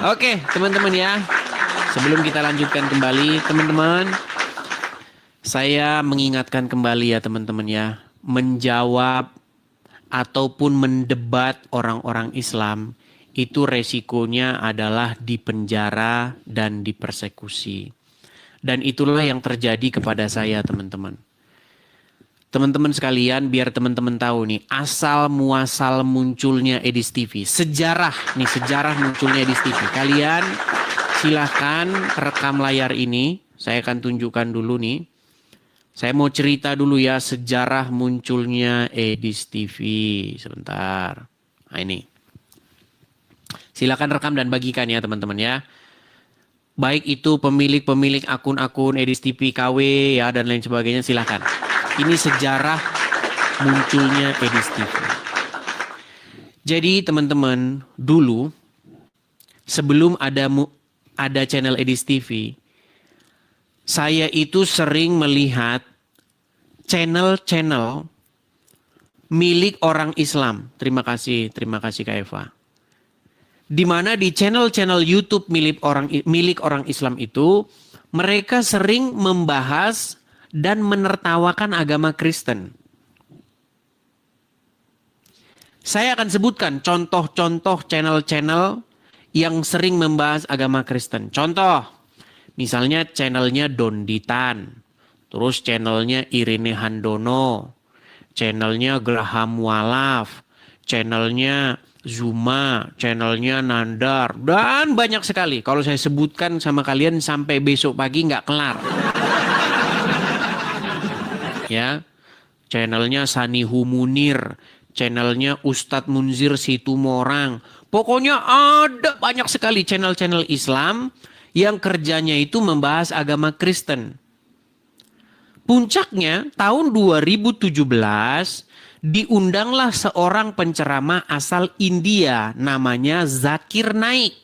Oke, teman-teman ya. Sebelum kita lanjutkan kembali, teman-teman, saya mengingatkan kembali ya teman-teman ya. Menjawab ataupun mendebat orang-orang Islam itu resikonya adalah dipenjara dan dipersekusi. Dan itulah yang terjadi kepada saya teman-teman. Teman-teman sekalian, biar teman-teman tahu nih, asal muasal munculnya Edis TV. Sejarah munculnya Edis TV. Kalian silahkan rekam layar ini. Saya akan tunjukkan dulu nih. Saya mau cerita dulu ya sejarah munculnya Edis TV. Sebentar. Nah ini. Silahkan rekam dan bagikan ya teman-teman ya. Baik itu pemilik-pemilik akun-akun Edis TV KW ya dan lain sebagainya, silahkan. Ini sejarah munculnya Edis TV. Jadi teman-teman, dulu sebelum ada channel Edis TV, saya itu sering melihat channel-channel milik orang Islam. Terima kasih Kak Eva. Di mana di channel-channel YouTube milik orang Islam itu, mereka sering membahas dan menertawakan agama Kristen. Saya akan sebutkan contoh-contoh channel-channel yang sering membahas agama Kristen. Contoh, misalnya channelnya Donditan, terus channelnya Irene Handono, channelnya Graham Walaf, channelnya Zuma, channelnya Nandar, dan banyak sekali. Kalau saya sebutkan sama kalian sampai besok pagi nggak kelar. Ya, channelnya Sanihu Munir, channelnya Ustadz Munzir Situmorang. Pokoknya ada banyak sekali channel-channel Islam yang kerjanya itu membahas agama Kristen. Puncaknya tahun 2017 diundanglah seorang penceramah asal India namanya Zakir Naik.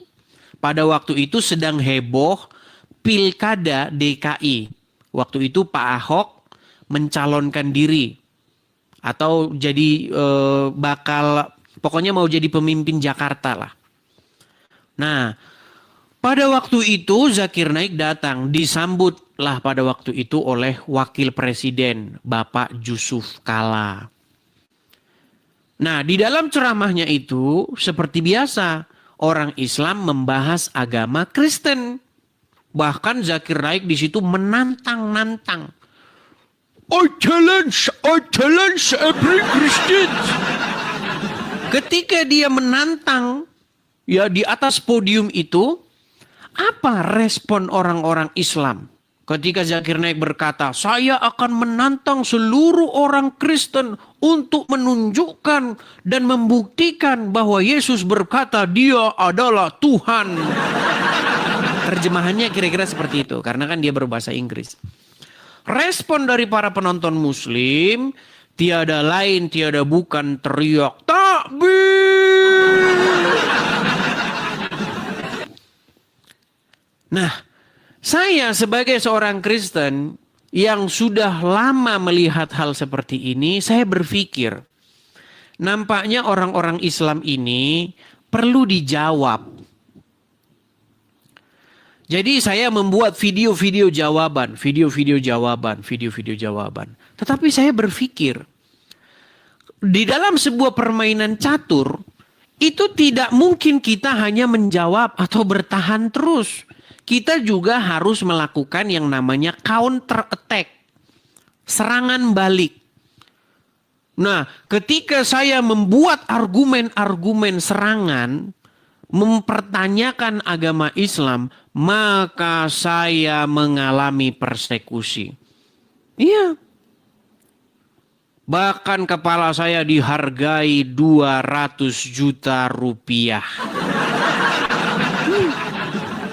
Pada waktu itu sedang heboh Pilkada DKI. Waktu itu Pak Ahok mencalonkan diri atau jadi pokoknya mau jadi pemimpin Jakarta lah. Nah, pada waktu itu Zakir Naik datang, disambutlah pada waktu itu oleh Wakil Presiden Bapak Yusuf Kala. Nah, di dalam ceramahnya itu seperti biasa orang Islam membahas agama Kristen. Bahkan Zakir Naik di situ menantang-nantang. I challenge every Christian. Ketika dia menantang ya di atas podium itu, apa respon orang-orang Islam? Ketika Zakir Naik berkata, saya akan menantang seluruh orang Kristen untuk menunjukkan dan membuktikan bahwa Yesus berkata dia adalah Tuhan. Terjemahannya kira-kira seperti itu, karena kan dia berbahasa Inggris. Respon dari para penonton Muslim tiada lain tiada bukan teriak takbir. Nah, saya sebagai seorang Kristen yang sudah lama melihat hal seperti ini, saya berpikir nampaknya orang-orang Islam ini perlu dijawab. Jadi saya membuat video-video jawaban. Tetapi saya berpikir, di dalam sebuah permainan catur, itu tidak mungkin kita hanya menjawab atau bertahan terus. Kita juga harus melakukan yang namanya counter attack. Serangan balik. Nah, ketika saya membuat argumen-argumen serangan, mempertanyakan agama Islam, maka saya mengalami persekusi. Iya. Bahkan kepala saya dihargai 200 juta rupiah.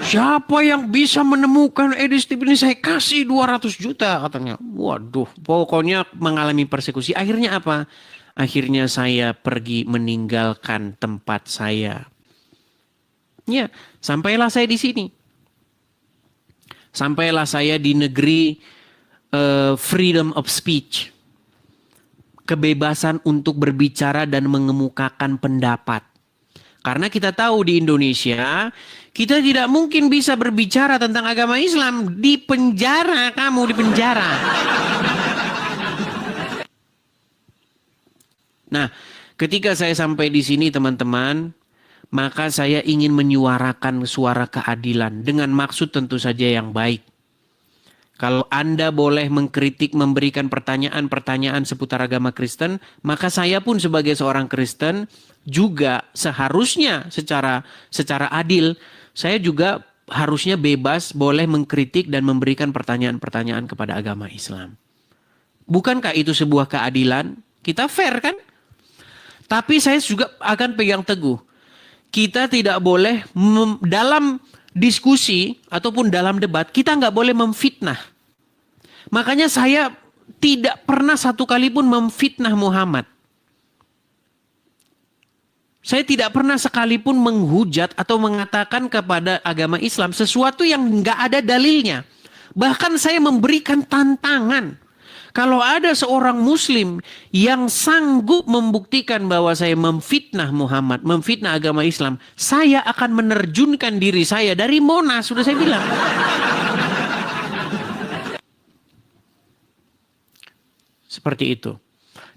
Siapa yang bisa menemukan Edis TV ini, saya kasih 200 juta katanya. Waduh, pokoknya mengalami persekusi. Akhirnya apa? Akhirnya saya pergi meninggalkan tempat saya. Ya, sampailah saya di sini. Sampailah saya di negeri freedom of speech. Kebebasan untuk berbicara dan mengemukakan pendapat. Karena kita tahu di Indonesia, Kita tidak mungkin bisa berbicara tentang agama Islam. Di penjara, kamu di penjara. Nah, ketika saya sampai di sini teman-teman, maka saya ingin menyuarakan suara keadilan dengan maksud tentu saja yang baik. Kalau Anda boleh mengkritik, memberikan pertanyaan-pertanyaan seputar agama Kristen, maka saya pun sebagai seorang Kristen juga seharusnya secara adil, saya juga harusnya bebas boleh mengkritik dan memberikan pertanyaan-pertanyaan kepada agama Islam. Bukankah itu sebuah keadilan? Kita fair kan? Tapi saya juga akan pegang teguh. Kita tidak boleh dalam diskusi ataupun dalam debat, kita nggak boleh memfitnah. Makanya saya tidak pernah satu kali pun memfitnah Muhammad. Saya tidak pernah sekalipun menghujat atau mengatakan kepada agama Islam sesuatu yang nggak ada dalilnya. Bahkan saya memberikan tantangan. Kalau ada seorang muslim yang sanggup membuktikan bahwa saya memfitnah Muhammad, memfitnah agama Islam, saya akan menerjunkan diri saya dari Monas, sudah saya bilang. Seperti itu.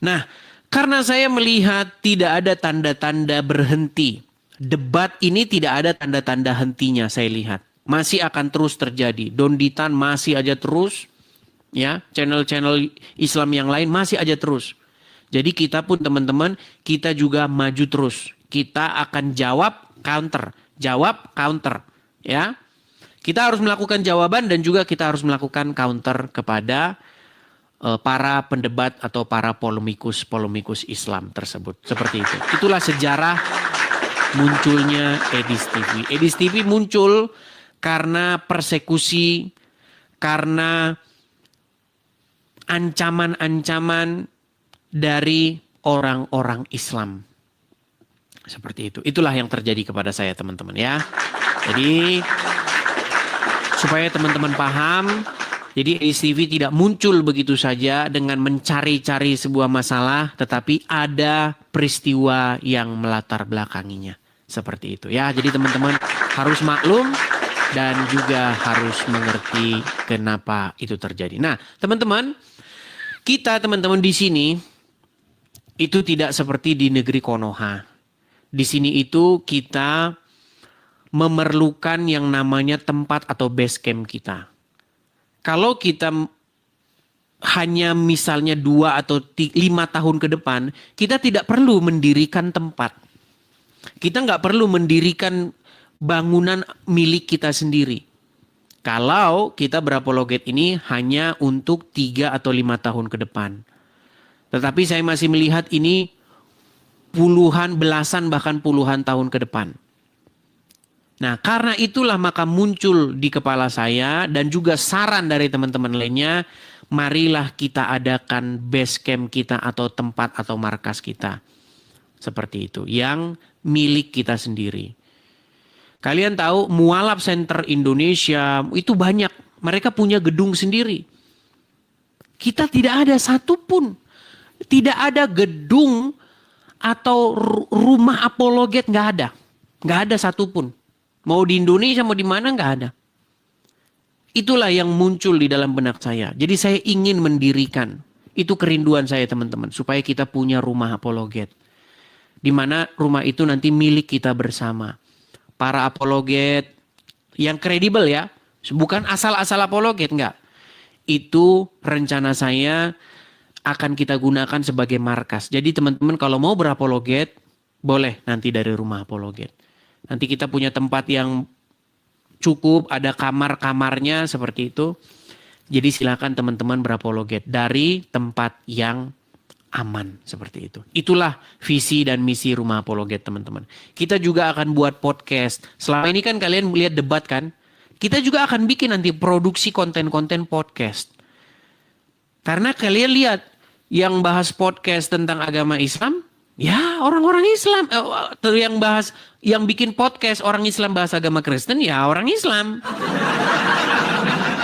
Nah, karena saya melihat tidak ada tanda-tanda berhenti. Debat ini tidak ada tanda-tanda hentinya, saya lihat. Masih akan terus terjadi. Donditan masih aja terus. Ya, channel-channel Islam yang lain masih aja terus. Jadi kita pun teman-teman, kita juga maju terus. Kita akan jawab counter, ya. Kita harus melakukan jawaban dan juga kita harus melakukan counter kepada para pendebat atau para polemikus Islam tersebut. Seperti itu. Itulah sejarah munculnya Edis TV. Edis TV muncul karena persekusi, karena ancaman-ancaman dari orang-orang Islam. Seperti itu. Itulah yang terjadi kepada saya teman-teman ya. Jadi supaya teman-teman paham, jadi Edis TV tidak muncul begitu saja dengan mencari-cari sebuah masalah, tetapi ada peristiwa yang melatar belakanginya. Seperti itu ya. Jadi teman-teman harus maklum dan juga harus mengerti kenapa itu terjadi. Nah, teman-teman, kita teman-teman di sini itu tidak seperti di negeri Konoha. Di sini itu kita memerlukan yang namanya tempat atau base camp kita. Kalau kita hanya misalnya 2 atau 5 tahun ke depan, kita tidak perlu mendirikan tempat. Kita nggak perlu mendirikan bangunan milik kita sendiri. Kalau kita berapologet ini hanya untuk 3 atau 5 tahun ke depan. Tetapi saya masih melihat ini puluhan, belasan, bahkan puluhan tahun ke depan. Nah, karena itulah maka muncul di kepala saya dan juga saran dari teman-teman lainnya, marilah kita adakan base camp kita atau tempat atau markas kita. Seperti itu, yang milik kita sendiri. Kalian tahu Mualaf Center Indonesia itu banyak. Mereka punya gedung sendiri. Kita tidak ada satupun. Tidak ada gedung atau rumah apologet, nggak ada. Nggak ada satupun. Mau di Indonesia mau di mana nggak ada. Itulah yang muncul di dalam benak saya. Jadi saya ingin mendirikan. Itu kerinduan saya teman-teman. Supaya kita punya rumah apologet. Di mana rumah itu nanti milik kita bersama. Para apologet yang kredibel ya. Bukan asal-asal apologet, enggak. Itu rencana saya akan kita gunakan sebagai markas. Jadi teman-teman kalau mau berapologet, boleh nanti dari rumah apologet. Nanti kita punya tempat yang cukup, ada kamar-kamarnya seperti itu. Jadi silakan teman-teman berapologet dari tempat yang aman seperti itu. Itulah visi dan misi rumah apologet teman-teman. Kita juga akan buat podcast. Selama ini kan kalian melihat debat kan? Kita juga akan bikin nanti produksi konten-konten podcast. Karena kalian lihat yang bahas podcast tentang agama Islam, ya orang-orang Islam. Yang bikin podcast orang Islam bahas agama Kristen, ya orang Islam.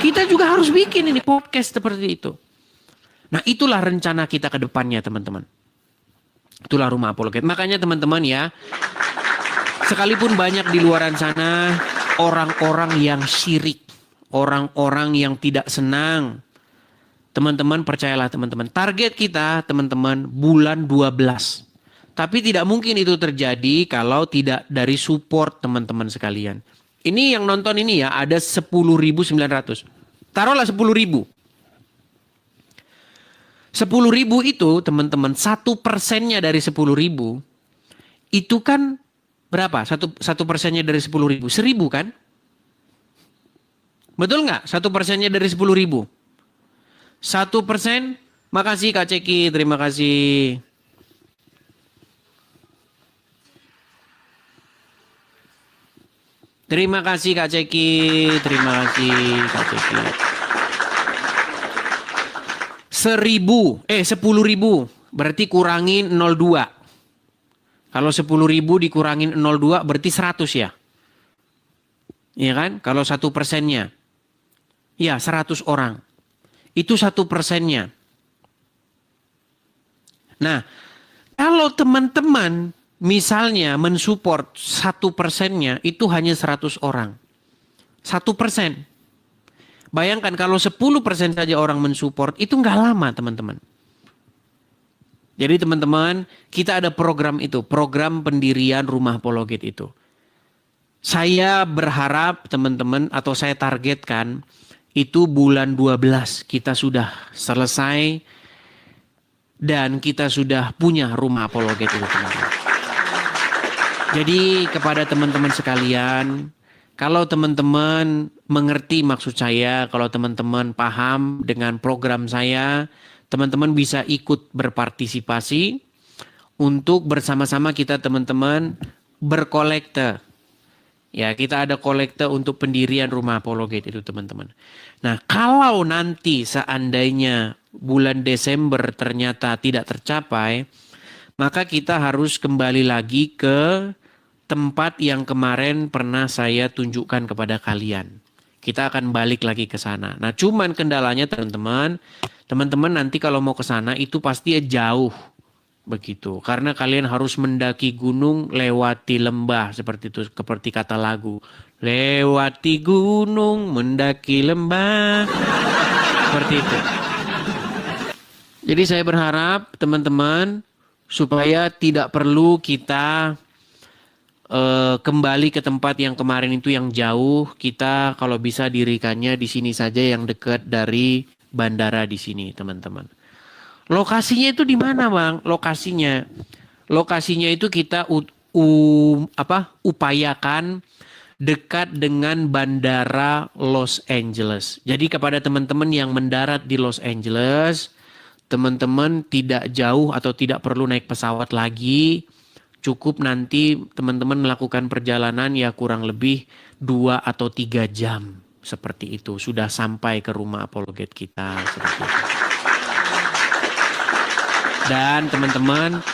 Kita juga harus bikin ini podcast seperti itu. Nah itulah rencana kita ke depannya teman-teman. Itulah rumah apologet. Makanya teman-teman ya, sekalipun banyak di luaran sana orang-orang yang syirik, orang-orang yang tidak senang. Teman-teman percayalah teman-teman, target kita teman-teman bulan 12. Tapi tidak mungkin itu terjadi kalau tidak dari support teman-teman sekalian. Ini yang nonton ini ya ada 10.900. Taruhlah 10.000. 10.000 itu teman-teman 1%-nya dari 10.000 itu kan berapa? 1%-nya dari 10.000? 1.000 kan? Betul nggak? 1%-nya dari 10.000. 1%, makasih Kak Ceki, terima kasih. Terima kasih Kak Ceki, terima kasih Kak Ceki. 10.000, berarti kurangin 0,2. Kalau 10.000 dikurangin 0,2 berarti 100 ya. Iya kan? Kalau 1%-nya. Ya 100 orang. Itu 1%-nya. Nah, kalau teman-teman misalnya mensupport 1%-nya itu hanya 100 orang. 1%. Bayangkan kalau 10% saja orang mensupport itu nggak lama teman-teman. Jadi teman-teman kita ada program itu. Program pendirian rumah apologet itu. Saya berharap teman-teman atau saya targetkan itu bulan 12 kita sudah selesai dan kita sudah punya rumah apologet itu teman-teman. Jadi kepada teman-teman sekalian, kalau teman-teman mengerti maksud saya, kalau teman-teman paham dengan program saya, teman-teman bisa ikut berpartisipasi untuk bersama-sama kita teman-teman berkolekte. Ya, kita ada kolekte untuk pendirian rumah apologet itu teman-teman. Nah, kalau nanti seandainya bulan Desember ternyata tidak tercapai, maka kita harus kembali lagi ke tempat yang kemarin pernah saya tunjukkan kepada kalian. Kita akan balik lagi ke sana. Nah, cuman kendalanya teman-teman nanti kalau mau ke sana itu pasti jauh. Begitu, karena kalian harus mendaki gunung, lewati lembah, seperti itu, seperti kata lagu. Lewati gunung, mendaki lembah. Seperti itu. Jadi saya berharap teman-teman supaya tidak perlu kita kembali ke tempat yang kemarin itu yang jauh. Kita kalau bisa dirikannya di sini saja yang dekat dari bandara di sini, teman-teman. Lokasinya itu di mana, Bang? Lokasinya itu kita upayakan dekat dengan bandara Los Angeles. Jadi kepada teman-teman yang mendarat di Los Angeles, teman-teman tidak jauh atau tidak perlu naik pesawat lagi. Cukup nanti teman-teman melakukan perjalanan ya kurang lebih 2 atau 3 jam. Seperti itu. Sudah sampai ke rumah apologet kita. Seperti itu. Dan teman-teman,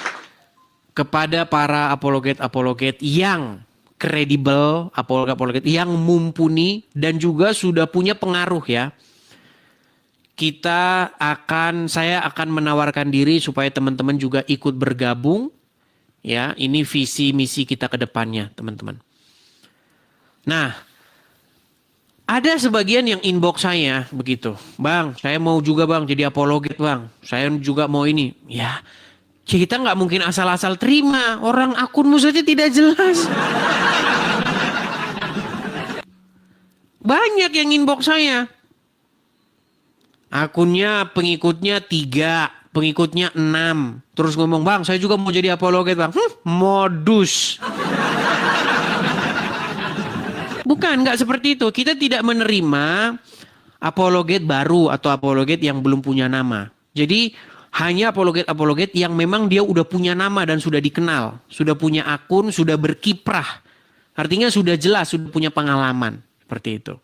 kepada para apologet-apologet yang kredibel, apologet-apologet yang mumpuni dan juga sudah punya pengaruh ya. Saya akan menawarkan diri supaya teman-teman juga ikut bergabung. Ya, ini visi misi kita ke depannya, teman-teman. Nah, ada sebagian yang inbox saya begitu. Bang, saya mau juga bang jadi apologet bang. Saya juga mau ini. Ya, kita nggak mungkin asal-asal terima. Orang akunmu saja tidak jelas. Banyak yang inbox saya. Akunnya pengikutnya 3, pengikutnya 6. Terus ngomong, bang saya juga mau jadi apologet bang. Modus. Bukan, nggak seperti itu. Kita tidak menerima apologet baru atau apologet yang belum punya nama. Jadi hanya apologet-apologet yang memang dia udah punya nama dan sudah dikenal. Sudah punya akun, sudah berkiprah. Artinya sudah jelas, sudah punya pengalaman. Seperti itu.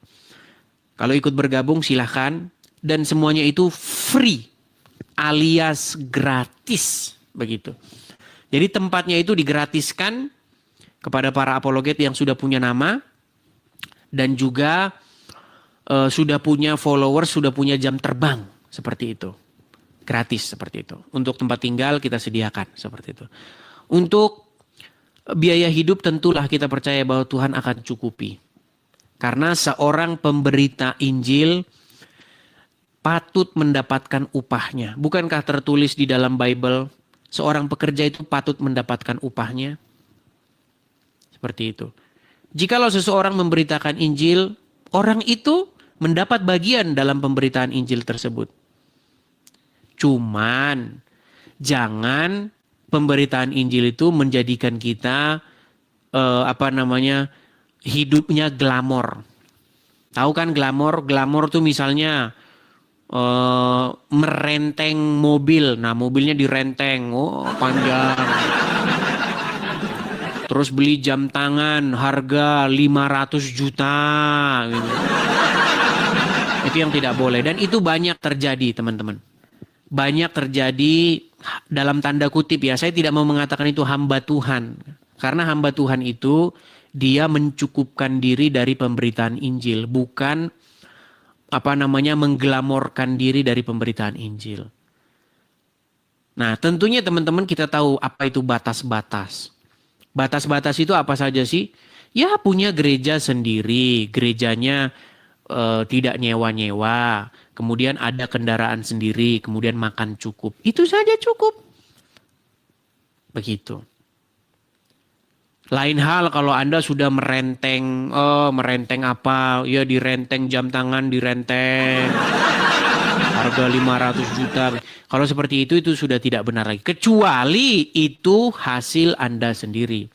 Kalau ikut bergabung silahkan. Dan semuanya itu free alias gratis. Begitu. Jadi tempatnya itu digratiskan kepada para apologet yang sudah punya nama. Dan juga sudah punya followers, sudah punya jam terbang. Seperti itu. Gratis seperti itu. Untuk tempat tinggal kita sediakan. Seperti itu. Untuk biaya hidup tentulah kita percaya bahwa Tuhan akan cukupi. Karena seorang pemberita Injil patut mendapatkan upahnya. Bukankah tertulis di dalam Bible, seorang pekerja itu patut mendapatkan upahnya? Seperti itu. Jikalau seseorang memberitakan Injil, orang itu mendapat bagian dalam pemberitaan Injil tersebut. Cuman jangan pemberitaan Injil itu menjadikan kita hidupnya glamor. Tahu kan glamor? Glamor tuh misalnya merenteng mobil. Nah, mobilnya direnteng, panjang. Terus beli jam tangan harga 500 juta gitu. Itu yang tidak boleh, dan itu banyak terjadi, teman-teman. Banyak terjadi dalam tanda kutip ya. Saya tidak mau mengatakan itu hamba Tuhan. Karena hamba Tuhan itu dia mencukupkan diri dari pemberitaan Injil, bukan mengglamorkan diri dari pemberitaan Injil. Nah, tentunya teman-teman kita tahu apa itu batas-batas. Batas-batas itu apa saja sih? Ya, punya gereja sendiri, gerejanya tidak nyewa-nyewa, kemudian ada kendaraan sendiri, kemudian makan cukup. Itu saja cukup. Begitu. Lain hal kalau Anda sudah merenteng, merenteng apa? Ya direnteng jam tangan, direnteng. Harga 500 juta. Kalau seperti itu sudah tidak benar lagi. Kecuali itu hasil Anda sendiri.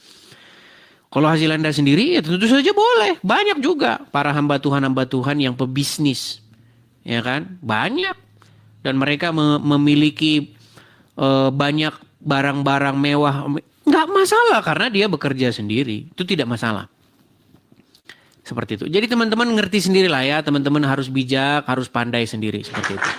Kalau hasil Anda sendiri ya tentu saja boleh. Banyak juga para hamba Tuhan yang pebisnis. Ya kan? Banyak. Dan mereka memiliki banyak barang-barang mewah. Nggak masalah karena dia bekerja sendiri. Itu tidak masalah. Seperti itu. Jadi teman-teman ngerti sendirilah ya. Teman-teman harus bijak, harus pandai sendiri. Seperti itu.